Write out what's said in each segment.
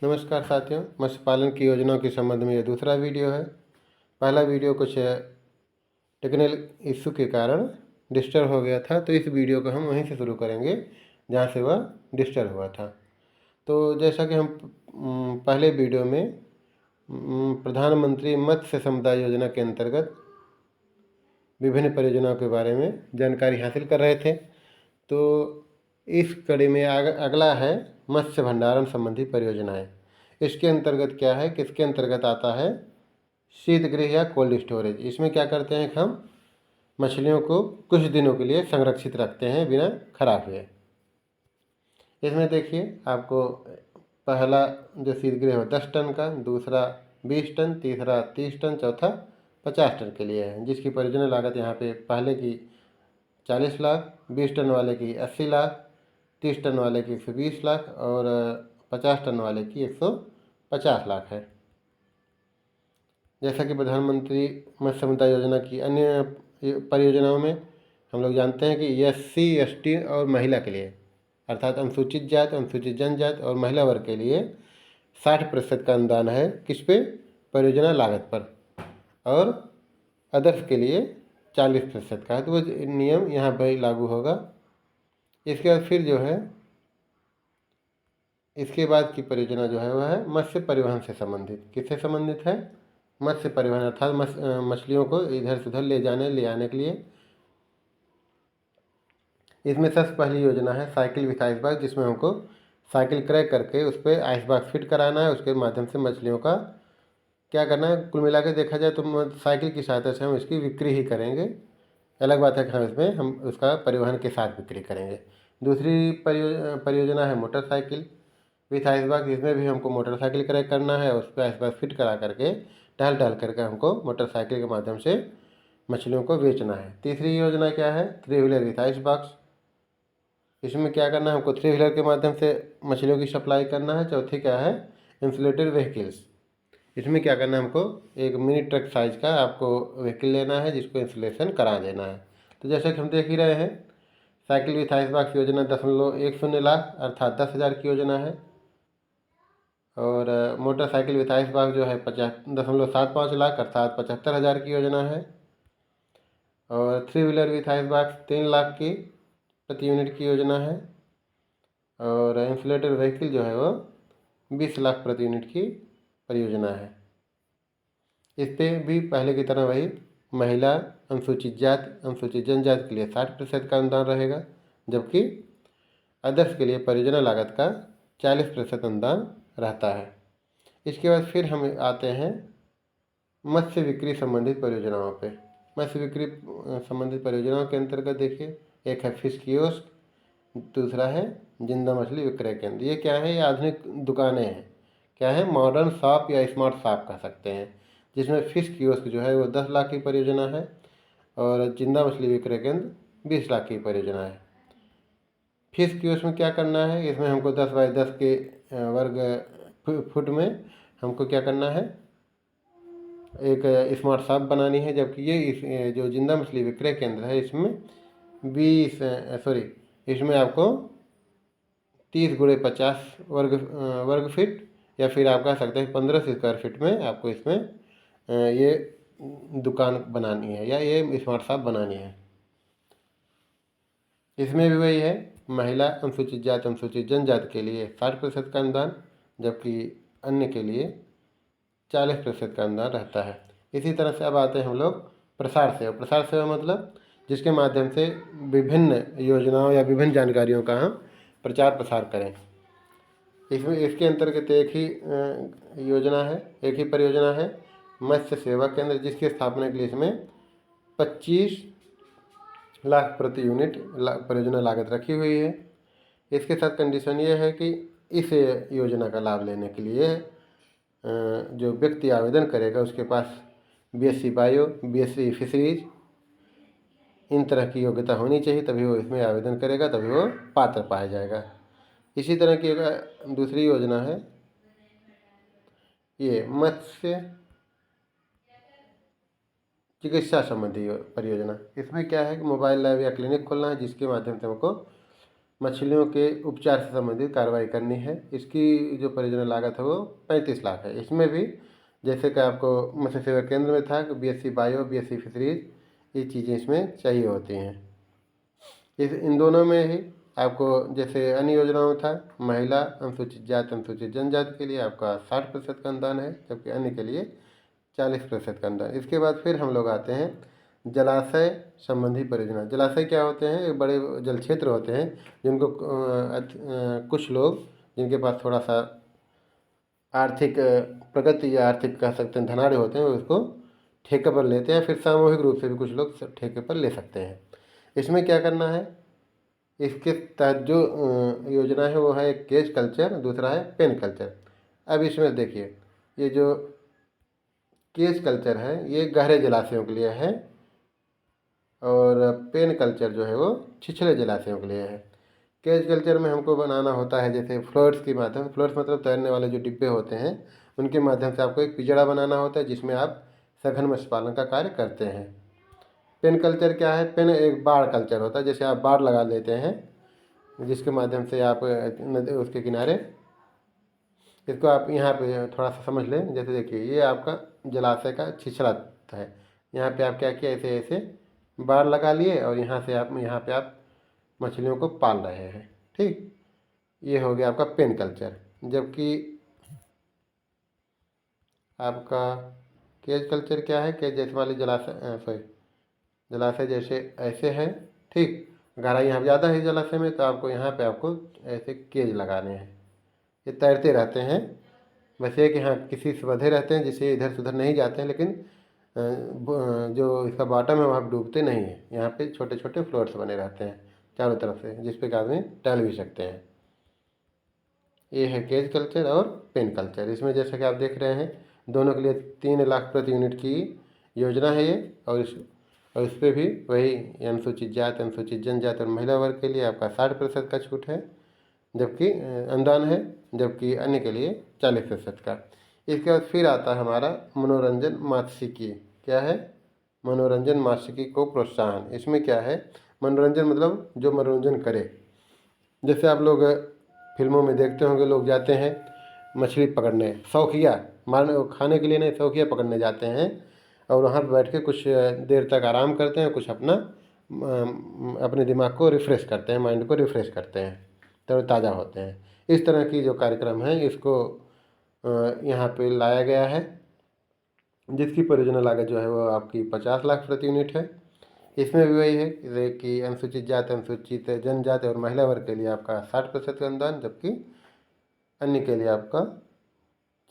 नमस्कार साथियों, मत्स्य पालन की योजनाओं के संबंध में ये दूसरा वीडियो है। पहला वीडियो कुछ टेक्निकल इश्यू के कारण डिस्टर्ब हो गया था, तो इस वीडियो को हम वहीं से शुरू करेंगे जहाँ से वह डिस्टर्ब हुआ था। तो जैसा कि हम पहले वीडियो में प्रधानमंत्री मत्स्य संपदा योजना के अंतर्गत विभिन्न परियोजनाओं के बारे में जानकारी हासिल कर रहे थे, तो इस कड़ी में अगला है मत्स्य भंडारण संबंधी परियोजनाएं। इसके अंतर्गत क्या है कि इसके अंतर्गत आता है शीतगृह या कोल्ड स्टोरेज। इसमें क्या करते हैं कि हम मछलियों को कुछ दिनों के लिए संरक्षित रखते हैं बिना खराब हुए। इसमें देखिए आपको पहला जो शीतगृह है 10 टन का, दूसरा 20 टन, तीसरा 30 टन, चौथा 50 टन के लिए है, जिसकी परियोजना लागत यहाँ पे पहले की 40 लाख, 20 टन वाले की 80 लाख, 30 टन वाले की 120 लाख और 50 टन वाले की 150 लाख है। जैसा कि प्रधानमंत्री मत्स्य संपदा योजना की अन्य परियोजनाओं में हम लोग जानते हैं कि SC, ST और महिला के लिए अर्थात अनुसूचित जाति, अनुसूचित जनजाति और महिला वर्ग के लिए 60% का अनुदान है। किस पे? परियोजना लागत पर। और अदर्स के लिए 40% का है। तो वो नियम यहाँ पर लागू होगा। इसके बाद फिर जो है इसके बाद की परियोजना जो है वह है मत्स्य परिवहन से संबंधित। किससे संबंधित है? मत्स्य परिवहन अर्थात मछलियों को इधर से उधर ले आने के लिए। इसमें सबसे पहली योजना है साइकिल विथ आइस बॉक्स, जिसमें हमको साइकिल क्रय करके उस पर आइस बॉक्स फिट कराना है। उसके माध्यम से मछलियों का क्या करना है, कुल मिला के देखा जाए तो साइकिल की सहायता से हम इसकी बिक्री ही करेंगे। अलग बात है कि हम उसका परिवहन के साथ बिक्री करेंगे। दूसरी परियोजना है मोटरसाइकिल विथ आइस बॉक्स। इसमें भी हमको मोटरसाइकिल क्रय करना है, उस पर आइस बॉक्स फिट करा करके टहल करके हमको मोटरसाइकिल के माध्यम से मछलियों को बेचना है। तीसरी योजना क्या है? 3 व्हीलर विथ आइस बॉक्स। इसमें क्या करना है, हमको 3 व्हीलर के माध्यम से मछलियों की सप्लाई करना है। चौथी क्या है? Insulated vehicles. इसमें क्या करना है, हमको एक मिनी ट्रक साइज का आपको व्हीकल लेना है, जिसको इंसुलेशन करा देना है। तो जैसा कि हम देख ही रहे हैं, साइकिल विथ आइस बॉक्स योजना 10.10 लाख अर्थात 10,000 की योजना है। और मोटरसाइकिल विथ आइस बॉक्स जो है 50.75 लाख अर्थात 75,000 की योजना है। और 3 wheeler with ice box 3 lakh की प्रति यूनिट की योजना है। और इंसुलेटेड व्हीकल जो है वो 20 लाख प्रति यूनिट की परियोजना है। इस पर भी पहले की तरह वही महिला, अनुसूचित जाति, अनुसूचित जनजाति के लिए 60% का अनुदान रहेगा, जबकि अदर्स के लिए परियोजना लागत का 40% अनुदान रहता है। इसके बाद फिर हम आते हैं मत्स्य बिक्री संबंधित परियोजनाओं पे। मत्स्य बिक्री संबंधित परियोजनाओं के अंतर्गत देखिए, एक है फिश कियोस्क, दूसरा है जिंदा मछली विक्रय केंद्र। ये क्या है? ये आधुनिक दुकानें हैं। क्या है? मॉडर्न शॉप या स्मार्ट शॉप कह सकते हैं, जिसमें फिश कियोस्क जो है वो 10 लाख की परियोजना है और जिंदा मछली विक्रय केंद्र 20 लाख की परियोजना है। फिश कियोस्क में क्या करना है? इसमें हमको 10 बाई 10 के वर्ग फुट में हमको क्या करना है, एक स्मार्ट शॉप बनानी है। जबकि ये जो जिंदा मछली विक्रय केंद्र है इसमें इसमें आपको 30x50 वर्ग फीट या फिर आप कह सकते हैं 1500 स्क्वायर फीट में आपको इसमें ये दुकान बनानी है या ये स्मार्ट शॉप बनानी है। इसमें भी वही है, महिला, अनुसूचित जाति, अनुसूचित जनजाति के लिए 60% का अनुदान, जबकि अन्य के लिए 40% का अनुदान रहता है। इसी तरह से अब आते हैं हम लोग प्रसार सेवा। प्रसार सेवा मतलब जिसके माध्यम से विभिन्न योजनाओं या विभिन्न जानकारियों का हम प्रचार प्रसार करें। इसके अंतर्गत एक ही योजना है, एक ही परियोजना है मत्स्य सेवा केंद्र, जिसकी स्थापना के लिए इसमें 25 लाख प्रति यूनिट परियोजना लागत रखी हुई है। इसके साथ कंडीशन ये है कि इस योजना का लाभ लेने के लिए जो व्यक्ति आवेदन करेगा उसके पास BSc बायो, BSc फिशरीज इन तरह की योग्यता होनी चाहिए, तभी वो इसमें आवेदन करेगा, तभी वो पात्र पाया जाएगा। इसी तरह की एक दूसरी योजना है ये मत्स्य चिकित्सा संबंधी परियोजना। इसमें क्या है कि मोबाइल लैब या क्लिनिक खोलना है, जिसके माध्यम से हमको मछलियों के उपचार से संबंधित कार्रवाई करनी है। इसकी जो परियोजना लागत है वो 35 लाख है। इसमें भी जैसे कि आपको मत्स्य सेवा केंद्र में था कि बीएससी बायो, बीएससी फिशरीज, ये चीज़ें इसमें चाहिए होती हैं। इन दोनों में ही आपको जैसे अन्य योजनाओं में था, महिला, अनुसूचित जाति, अनुसूचित जनजाति के लिए आपका 60% का अनुदान है, जबकि अन्य के लिए 40% का अनुदान। इसके बाद फिर हम लोग आते हैं जलाशय संबंधी परियोजना। जलाशय क्या होते हैं? एक बड़े जल क्षेत्र होते हैं जिनको कुछ लोग जिनके पास थोड़ा सा आर्थिक प्रगति या आर्थिक कह सकते हैं धनाढ़ होते हैं, उसको ठेके पर लेते हैं। फिर सामूहिक रूप से भी कुछ लोग ठेके पर ले सकते हैं। इसमें क्या करना है? इसके तहत जो योजना है वो है एक केज कल्चर, दूसरा है पेन कल्चर। अब इसमें देखिए, ये जो केज कल्चर है ये गहरे जलाशयों के लिए है और पेन कल्चर जो है वो छिछले जलाशयों के लिए है। केज कल्चर में हमको बनाना होता है जैसे फ्लोट्स के माध्यम, फ्लोट्स मतलब तैरने वाले जो डिब्बे होते हैं उनके माध्यम से आपको एक पिंजड़ा बनाना होता है जिसमें आप सघन मत्स्य पालन का कार्य करते हैं। पेन कल्चर क्या है? पेन एक बाड़ कल्चर होता है, जैसे आप बाड़ लगा लेते हैं जिसके माध्यम से आप नदी उसके किनारे, इसको आप यहाँ पे थोड़ा सा समझ लें। जैसे देखिए, ये आपका जलाशय का छिछला है, यहाँ पे आप क्या किया, ऐसे ऐसे बाड़ लगा लिए और यहाँ पे आप मछलियों को पाल रहे हैं। ठीक, ये हो गया आपका पेन कल्चर। जबकि आपका केज कल्चर क्या है? केज जैसे वाले जलाशय जैसे ऐसे है। ठीक, गहराई यहाँ ज़्यादा है जलाशय में, तो आपको यहाँ पे आपको ऐसे केज लगाने हैं। ये तैरते रहते हैं, बस ये कि हाँ किसी से बंधे रहते हैं जिससे इधर से उधर नहीं जाते हैं, लेकिन जो इसका बॉटम है वहाँ डूबते नहीं हैं। यहाँ पे छोटे छोटे फ्लोट्स बने रहते हैं चारों तरफ से, जिस पे आदमी टहल भी सकते हैं। ये है केज कल्चर और पेन कल्चर। इसमें जैसा कि आप देख रहे हैं, दोनों के लिए 3 लाख प्रति यूनिट की योजना है ये। और इस पर भी वही अनुसूचित जाति, अनुसूचित जनजाति और महिला वर्ग के लिए आपका 60% का छूट है, जबकि अनुदान है, जबकि अन्य के लिए 40% का। इसके बाद फिर आता है हमारा मनोरंजन मात्स्यिकी। क्या है? मनोरंजन मात्स्यिकी को प्रोत्साहन। इसमें क्या है? मनोरंजन मतलब जो मनोरंजन करे। जैसे आप लोग फिल्मों में देखते होंगे, लोग जाते हैं मछली पकड़ने, शौकिया, मारने खाने के लिए नहीं, शौकिया पकड़ने जाते हैं और वहाँ पर बैठ के कुछ देर तक आराम करते हैं, कुछ अपने दिमाग को रिफ़्रेश करते हैं, माइंड को रिफ़्रेश करते हैं, तरोताज़ा होते हैं। इस तरह की जो कार्यक्रम है इसको यहाँ पे लाया गया है, जिसकी परियोजना लागत जो है वो आपकी 50 लाख प्रति यूनिट है। इसमें भी वही है कि अनुसूचित जाति, अनुसूचित जनजाति और महिला वर्ग के लिए आपका 60% का अनुदान, जबकि अन्य के लिए आपका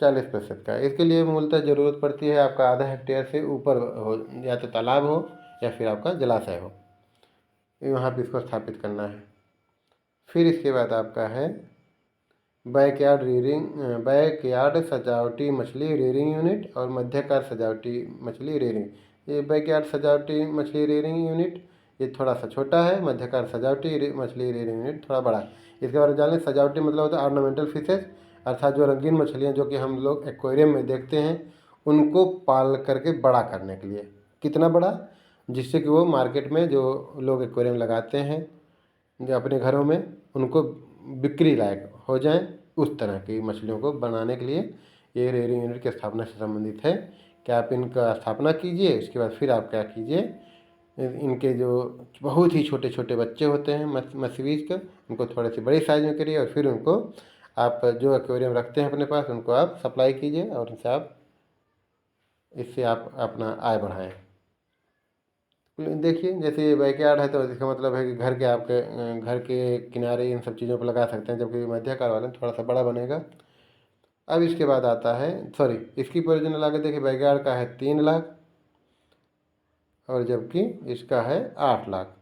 40% का। इसके लिए मूलतः ज़रूरत पड़ती है आपका आधा हेक्टेयर से ऊपर हो, या तो तालाब हो या फिर आपका जलाशय हो, वहाँ पर इसको स्थापित करना है। फिर इसके बाद आपका है बैकयार्ड सजावटी मछली रेयरिंग यूनिट और मध्यकार सजावटी मछली रेयरिंग। ये बैकयार्ड सजावटी मछली रेयरिंग यूनिट ये थोड़ा सा छोटा है, मध्यकार सजावटी मछली रेयरिंग यूनिट थोड़ा बड़ा है। इसके बारे में जान लें। सजावटी मतलब होता है ऑर्नामेंटल फिशेज, अर्थात जो रंगीन मछलियाँ जो कि हम लोग एक्वेरियम में देखते हैं, उनको पाल करके बड़ा करने के लिए। कितना बड़ा? जिससे कि वो मार्केट में जो लोग एक्वेरियम लगाते हैं जो अपने घरों में, उनको बिक्री लायक हो जाएं, उस तरह की मछलियों को बनाने के लिए ये रेयरिंग यूनिट की स्थापना से संबंधित है कि आप इनका स्थापना कीजिए। उसके बाद फिर आप क्या कीजिए, इनके जो बहुत ही छोटे छोटे बच्चे होते हैं मत्स्य बीज के, उनको थोड़े से बड़ी साइज में करिए और फिर उनको आप जो एक्वेरियम रखते हैं अपने पास, उनको आप सप्लाई कीजिए और इससे आप अपना आय बढ़ाएँ। देखिए, जैसे ये बैकयार्ड है तो इसका मतलब है कि घर के किनारे इन सब चीज़ों पर लगा सकते हैं, जबकि मध्याकार वाले में थोड़ा सा बड़ा बनेगा। अब इसके बाद आता है, सॉरी, इसकी परियोजना लागत देखिए, बैकयार्ड का है 3 लाख और जबकि इसका है 8 लाख।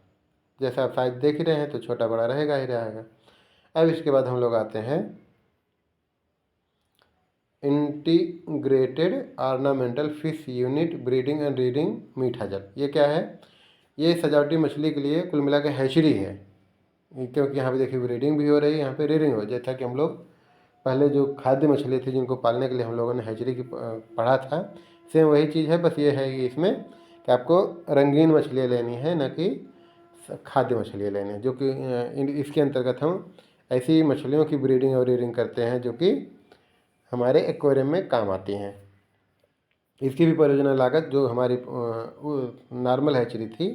जैसा आप साइज देख ही रहे हैं तो छोटा बड़ा रहेगा ही रहेगा। अब इसके बाद हम लोग आते हैं integrated ornamental fish unit breeding and reading मीठा जल। ये क्या है? ये सजावटी मछली के लिए कुल मिला के हैचरी है, क्योंकि यहाँ पे देखिए ब्रीडिंग भी हो रही है, यहाँ पे रीडिंग हो। जैसा कि हम लोग पहले जो खाद्य मछली थी जिनको पालने के लिए हम लोगों ने हैचरी की पढ़ा था, सेम वही चीज़ है। बस ये है कि इसमें कि आपको रंगीन मछलियाँ लेनी है, न कि खाद्य मछलियाँ लेने, जो कि इसके अंतर्गत हम ऐसी मछलियों की ब्रीडिंग और रेयरिंग करते हैं जो कि हमारे एक्वेरियम में काम आती हैं। इसकी भी परियोजना लागत जो हमारी नॉर्मल हैचरी थी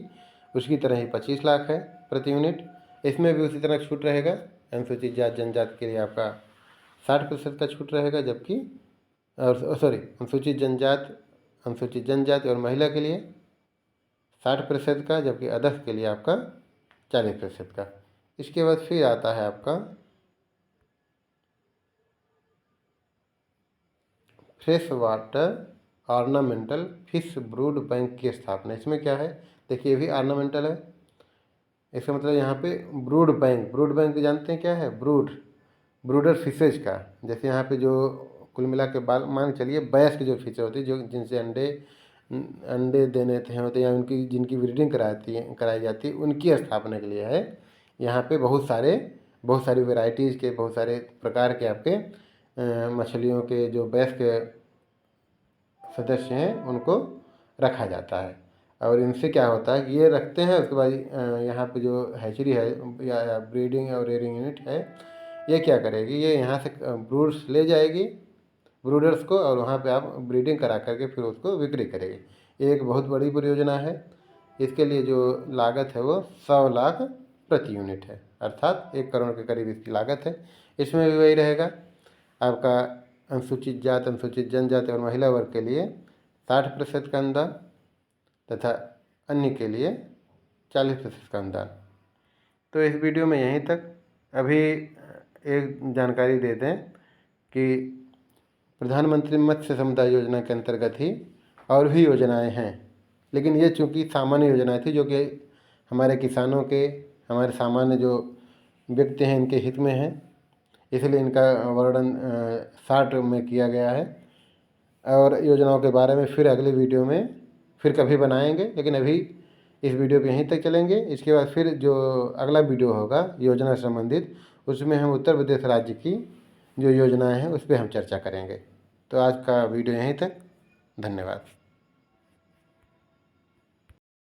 उसकी तरह ही 25 लाख है प्रति यूनिट। इसमें भी उसी तरह छूट रहेगा। अनुसूचित जाति जनजाति के लिए आपका 60% का छूट रहेगा, जबकि अनुसूचित जनजाति और महिला के लिए 60% का, जबकि अदर्स के लिए आपका 40% का। इसके बाद फिर आता है आपका fresh water ornamental fish brood bank की स्थापना। इसमें क्या है, देखिए ये भी ऑर्नामेंटल है। इसका मतलब यहाँ पे ब्रूड बैंक जानते हैं क्या है? ब्रूडर फिशेज का। जैसे यहाँ पे जो कुल मिला के मान के चलिए वयस्क जो फिशेज होती है, जो जिनसे अंडे देने होते हैं या उनकी जिनकी ब्रीडिंग कराई जाती है, उनकी स्थापना के लिए है। यहाँ पे बहुत सारी वेराइटीज़ के, बहुत सारे प्रकार के आपके मछलियों के जो वयस्क सदस्य हैं उनको रखा जाता है। और इनसे क्या होता है कि ये रखते हैं, उसके बाद यहाँ पे जो हैचरी है या ब्रीडिंग और रेयरिंग यूनिट है, ये क्या करेगी, ये यहाँ से ब्रूड्स ले जाएगी ब्रूडर्स को, और वहाँ पे आप ब्रीडिंग करा करके फिर उसको बिक्री करेगी। ये एक बहुत बड़ी परियोजना है। इसके लिए जो लागत है वो 100 लाख प्रति यूनिट है, अर्थात 1 करोड़ के करीब इसकी लागत है। इसमें भी वही रहेगा, आपका अनुसूचित जाति, अनुसूचित जनजाति और महिला वर्ग के लिए 60% का अनुदान तथा अन्य के लिए 40% का अनुदान। तो इस वीडियो में यहीं तक। अभी एक जानकारी दे दें कि प्रधानमंत्री मत्स्य समुदाय योजना के अंतर्गत ही और भी योजनाएं हैं, लेकिन ये चूँकि सामान्य योजनाएं थी जो कि हमारे किसानों के, हमारे सामान्य जो व्यक्ति हैं इनके हित में है, इसलिए इनका वर्णन शॉर्ट में किया गया है। और योजनाओं के बारे में फिर अगले वीडियो में फिर कभी बनाएंगे, लेकिन अभी इस वीडियो पे यहीं तक चलेंगे। इसके बाद फिर जो अगला वीडियो होगा योजना से संबंधित, उसमें हम उत्तर प्रदेश राज्य की जो योजनाएं हैं उस पर हम चर्चा करेंगे। तो आज का वीडियो यहीं तक, धन्यवाद।